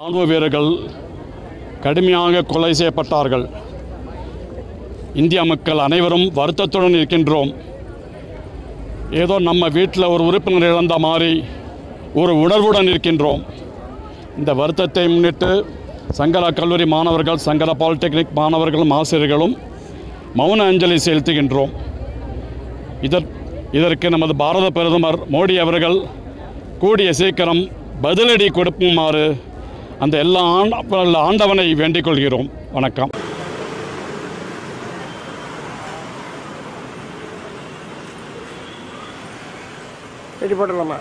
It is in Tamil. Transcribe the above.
ராணுவ வீரர்கள் கடுமையாக கொலை செய்யப்பட்டார்கள். இந்திய மக்கள் அனைவரும் வருத்தத்துடன் இருக்கின்றோம். ஏதோ நம்ம வீட்டில் ஒரு உறுப்பினர் இழந்த மாதிரி ஒரு உணர்வுடன் இருக்கின்றோம். இந்த வருத்தத்தை முன்னிட்டு சங்கரா கல்லூரி மாணவர்கள், சங்கரா பாலிடெக்னிக் மாணவர்களும் ஆசிரியர்களும் மௌன அஞ்சலி செலுத்துகின்றோம். இதற்கு நமது பாரத பிரதமர் மோடி அவர்கள் கூடிய சீக்கிரம் பதிலடி கொடுக்குமாறு அந்த எல்லா ஆண்டவனை வேண்டிக் கொள்கிறோம். வணக்கம். போடலாமா?